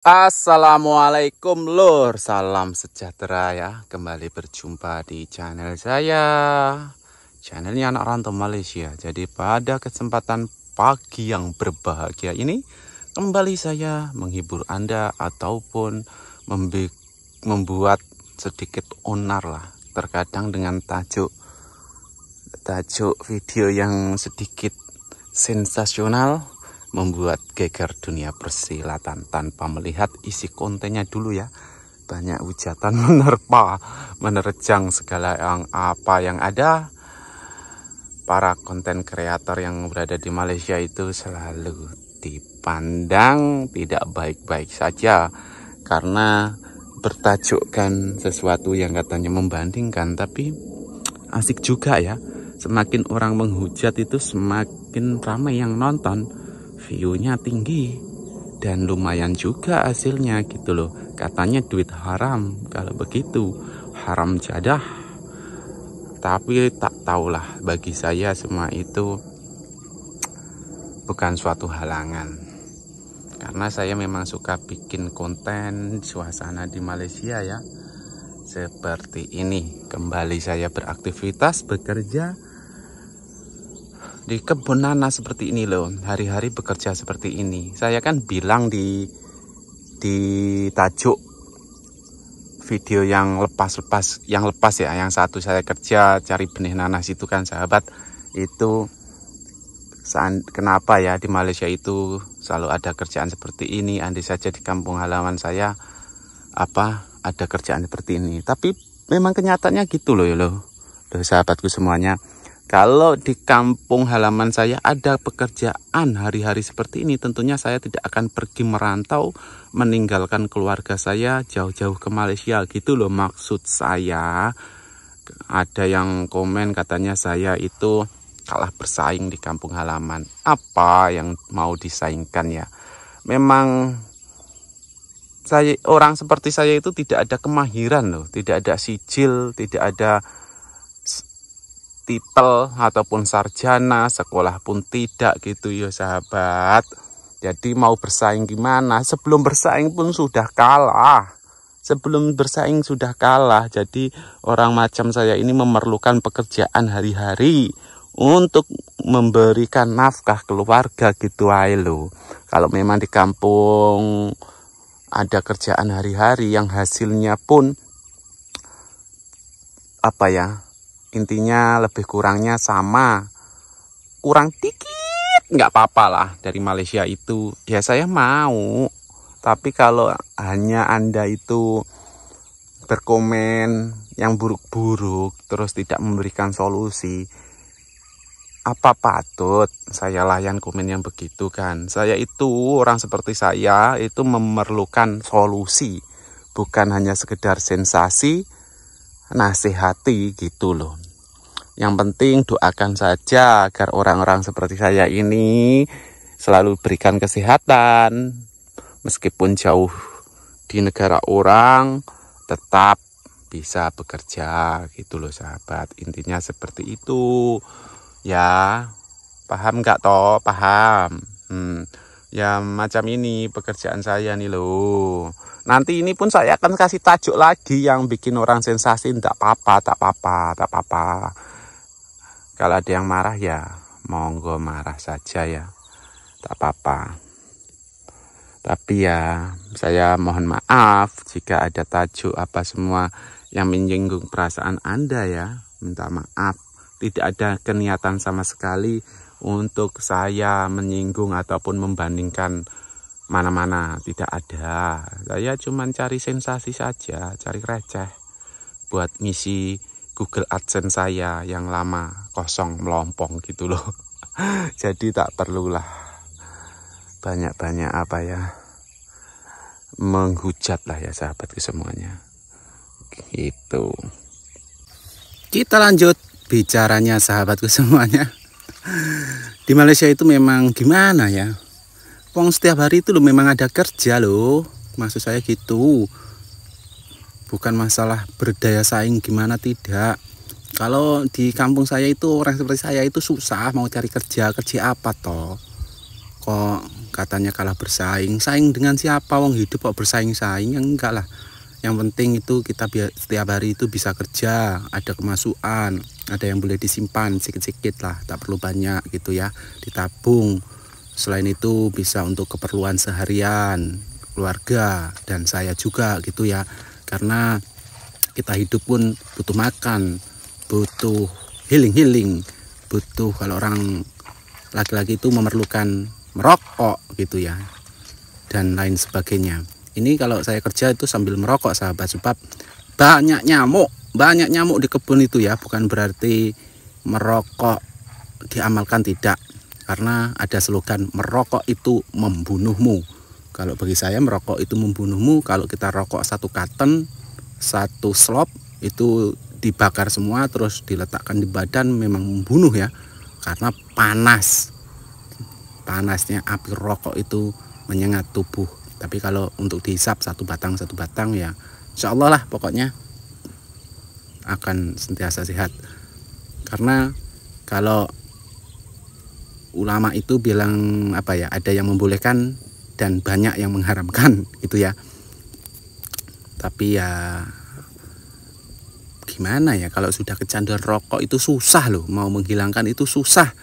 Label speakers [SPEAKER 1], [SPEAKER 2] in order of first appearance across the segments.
[SPEAKER 1] Assalamualaikum lur, salam sejahtera ya. Kembali berjumpa di channel saya, channelnya anak rantau Malaysia. Jadi pada kesempatan pagi yang berbahagia ini, kembali saya menghibur Anda ataupun membuat sedikit onar lah. Terkadang dengan tajuk video yang sedikit sensasional, membuat geger dunia persilatan tanpa melihat isi kontennya dulu ya. Banyak hujatan menerjang segala yang ada. Para konten kreator yang berada di Malaysia itu selalu dipandang tidak baik-baik saja karena bertajukkan sesuatu yang katanya membandingkan, tapi asik juga ya. Semakin orang menghujat itu semakin ramai yang nonton, view-nya tinggi dan lumayan juga hasilnya gitu loh. Katanya duit haram, kalau begitu haram jadah. Tapi tak tahulah, bagi saya semua itu bukan suatu halangan, karena saya memang suka bikin konten suasana di Malaysia ya. Seperti ini, kembali saya beraktivitas bekerja di kebun nanas seperti ini loh. Hari-hari bekerja seperti ini. Saya kan bilang di tajuk video yang lepas ya, yang satu saya kerja cari benih nanas itu kan sahabat, itu kenapa ya di Malaysia itu selalu ada kerjaan seperti ini. Andai saja di kampung halaman saya ada kerjaan seperti ini. Tapi memang kenyataannya gitu loh sahabatku semuanya. Kalau di kampung halaman saya ada pekerjaan hari-hari seperti ini, tentunya saya tidak akan pergi merantau meninggalkan keluarga saya jauh-jauh ke Malaysia gitu loh maksud saya. Ada yang komen katanya saya itu kalah bersaing di kampung halaman. Apa yang mau disaingkan ya? Memang orang seperti saya itu tidak ada kemahiran loh, tidak ada sijil, tidak ada titel ataupun sarjana, sekolah pun tidak gitu ya sahabat. Jadi mau bersaing gimana? Sebelum bersaing pun sudah kalah. Jadi orang macam saya ini memerlukan pekerjaan hari-hari untuk memberikan nafkah keluarga gitu aja loh. Kalau memang di kampung ada kerjaan hari-hari yang hasilnya pun intinya lebih kurangnya sama, kurang dikit nggak apa-apa lah dari Malaysia itu, ya saya mau. Tapi kalau hanya Anda itu berkomen yang buruk-buruk terus tidak memberikan solusi, apa patut saya layan komen yang begitu kan? Saya itu, orang seperti saya itu memerlukan solusi, bukan hanya sekedar sensasi, nasihati gitu loh. Yang penting doakan saja agar orang-orang seperti saya ini selalu berikan kesehatan, meskipun jauh di negara orang tetap bisa bekerja gitu loh sahabat. Intinya seperti itu ya. Paham nggak toh? Paham. Ya macam ini pekerjaan saya nih loh. Nanti ini pun saya akan kasih tajuk lagi yang bikin orang sensasi. Tak apa. Kalau ada yang marah ya monggo marah saja ya, tak apa-apa. Tapi ya saya mohon maaf jika ada tajuk apa semua yang menyinggung perasaan Anda ya. Minta maaf. Tidak ada keniatan sama sekali untuk saya menyinggung ataupun membandingkan mana-mana, tidak ada. Saya cuma cari sensasi saja, cari receh buat ngisi Google AdSense saya yang lama kosong melompong gitu loh. Jadi tak perlulah banyak-banyak menghujat lah ya sahabatku semuanya. Gitu. Kita lanjut bicaranya sahabatku semuanya. Di Malaysia itu memang gimana ya? Wong setiap hari itu loh memang ada kerja loh. Maksud saya gitu. Bukan masalah berdaya saing gimana, tidak. Kalau di kampung saya itu orang seperti saya itu susah mau cari kerja apa toh. Kok katanya kalah bersaing. Saing dengan siapa? Wong hidup kok bersaing-saing? Ya enggak lah. Yang penting itu kita setiap hari itu bisa kerja, ada kemasukan, ada yang boleh disimpan sedikit-sedikit lah, tak perlu banyak gitu ya, ditabung. Selain itu bisa untuk keperluan seharian, keluarga, dan saya juga gitu ya. Karena kita hidup pun butuh makan, butuh healing, butuh, kalau orang laki-laki itu memerlukan merokok gitu ya, dan lain sebagainya. Ini kalau saya kerja itu sambil merokok sahabat, sebab banyak nyamuk di kebun itu ya. Bukan berarti merokok diamalkan, tidak, karena ada slogan merokok itu membunuhmu. Kalau bagi saya merokok itu membunuhmu. Kalau kita rokok satu karton, satu slop itu dibakar semua terus diletakkan di badan, memang membunuh ya, karena panasnya api rokok itu menyengat tubuh. Tapi kalau untuk dihisap satu batang ya insya Allah lah, pokoknya akan sentiasa sehat. Karena kalau ulama itu bilang apa ya, ada yang membolehkan dan banyak yang mengharamkan gitu ya. Tapi ya gimana ya, kalau sudah kecanduan rokok itu susah loh, mau menghilangkan itu susah,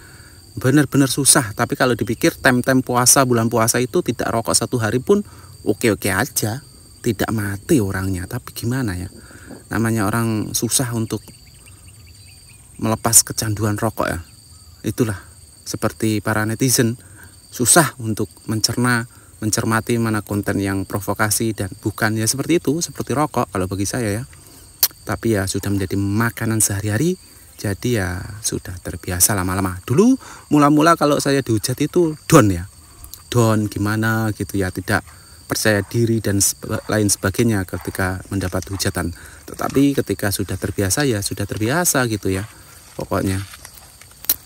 [SPEAKER 1] benar-benar susah. Tapi kalau dipikir tem-tem puasa, bulan puasa itu tidak rokok satu hari pun oke-oke aja, tidak mati orangnya. Tapi gimana ya, namanya orang susah untuk melepas kecanduan rokok ya. Itulah seperti para netizen, susah untuk mencermati mana konten yang provokasi dan bukan, ya seperti itu, seperti rokok kalau bagi saya ya. Tapi ya sudah menjadi makanan sehari-hari, jadi ya sudah terbiasa lama-lama. Dulu mula-mula kalau saya dihujat itu down ya, down gimana gitu ya, tidak percaya diri dan lain sebagainya ketika mendapat hujatan. Tetapi ketika sudah terbiasa ya sudah terbiasa gitu ya. Pokoknya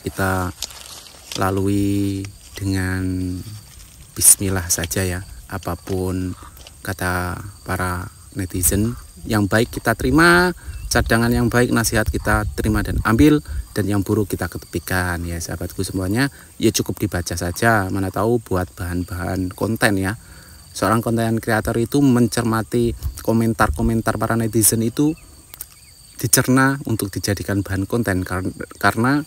[SPEAKER 1] kita lalui dengan bismillah saja ya. Apapun kata para netizen, yang baik kita terima, cadangan yang baik, nasihat kita terima dan ambil, dan yang buruk kita ketepikan ya sahabatku semuanya. Ya cukup dibaca saja, mana tahu buat bahan-bahan konten ya. Seorang konten kreator itu mencermati komentar-komentar para netizen itu, dicerna untuk dijadikan bahan konten, karena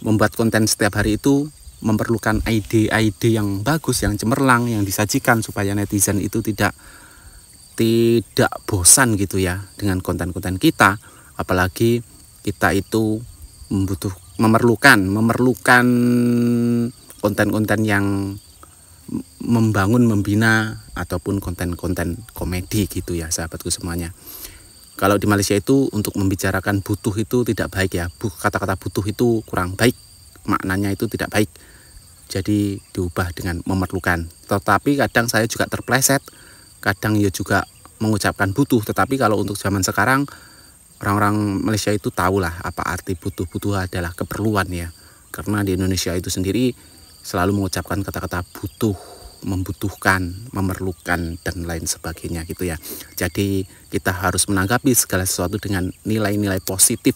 [SPEAKER 1] membuat konten setiap hari itu memerlukan ide-ide yang bagus, yang cemerlang, yang disajikan supaya netizen itu tidak bosan gitu ya dengan konten-konten kita. Apalagi kita itu memerlukan konten-konten yang membangun, membina, ataupun konten-konten komedi gitu ya sahabatku semuanya. Kalau di Malaysia itu untuk membicarakan butuh itu tidak baik ya, kata-kata butuh itu kurang baik, maknanya itu tidak baik, jadi diubah dengan memerlukan. Tetapi kadang saya juga terpleset, kadang ya juga mengucapkan butuh. Tetapi kalau untuk zaman sekarang, orang-orang Malaysia itu tahulah apa arti butuh. Butuh adalah keperluan ya, karena di Indonesia itu sendiri selalu mengucapkan kata-kata butuh, membutuhkan, memerlukan, dan lain sebagainya gitu ya. Jadi kita harus menanggapi segala sesuatu dengan nilai-nilai positif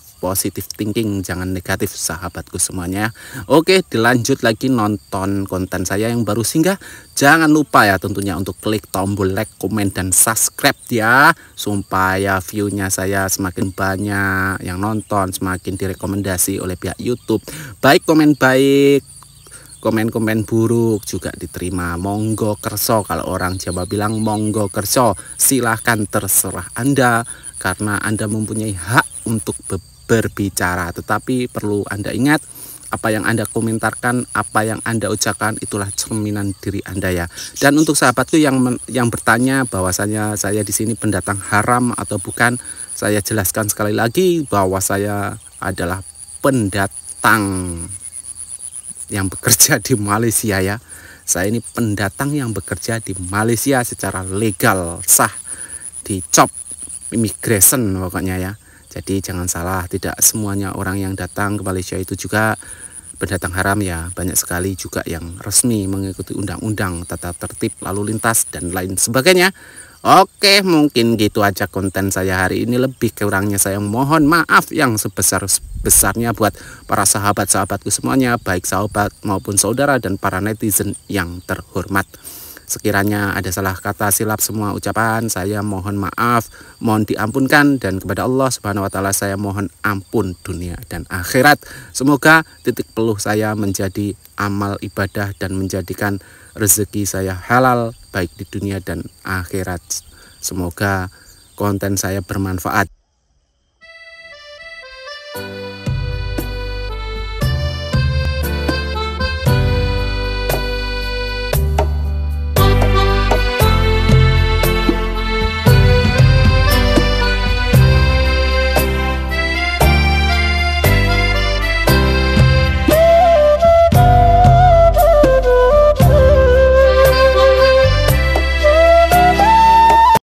[SPEAKER 1] thinking, jangan negatif sahabatku semuanya. Oke, dilanjut lagi nonton konten saya yang baru singgah. Jangan lupa ya tentunya untuk klik tombol like, komen, dan subscribe ya, supaya view-nya saya semakin banyak yang nonton, semakin direkomendasi oleh pihak YouTube. Baik komen baik, komen-komen buruk juga diterima. Monggo kerso, kalau orang Jawa bilang monggo kerso, silahkan, terserah Anda, karena Anda mempunyai hak untuk berbicara. Tetapi perlu Anda ingat, apa yang Anda komentarkan, apa yang Anda ucapkan, itulah cerminan diri Anda ya. Dan untuk sahabatku yang bertanya bahwasanya saya di sini pendatang haram atau bukan, saya jelaskan sekali lagi bahwa saya adalah pendatang yang bekerja di Malaysia ya. Saya ini pendatang yang bekerja di Malaysia secara legal, sah, di job immigration pokoknya ya. Jadi jangan salah, tidak semuanya orang yang datang ke Malaysia itu juga pendatang haram ya. Banyak sekali juga yang resmi mengikuti undang-undang, tata tertib lalu lintas, dan lain sebagainya. Oke, mungkin gitu aja konten saya hari ini. Lebih kurangnya saya mohon maaf yang sebesar-besarnya buat para sahabat-sahabatku semuanya, baik sahabat maupun saudara dan para netizen yang terhormat. Sekiranya ada salah kata, silap semua ucapan, saya mohon maaf, mohon diampunkan, dan kepada Allah Subhanahu wa taala saya mohon ampun dunia dan akhirat. Semoga titik peluh saya menjadi amal ibadah dan menjadikan rezeki saya halal baik di dunia dan akhirat. Semoga konten saya bermanfaat.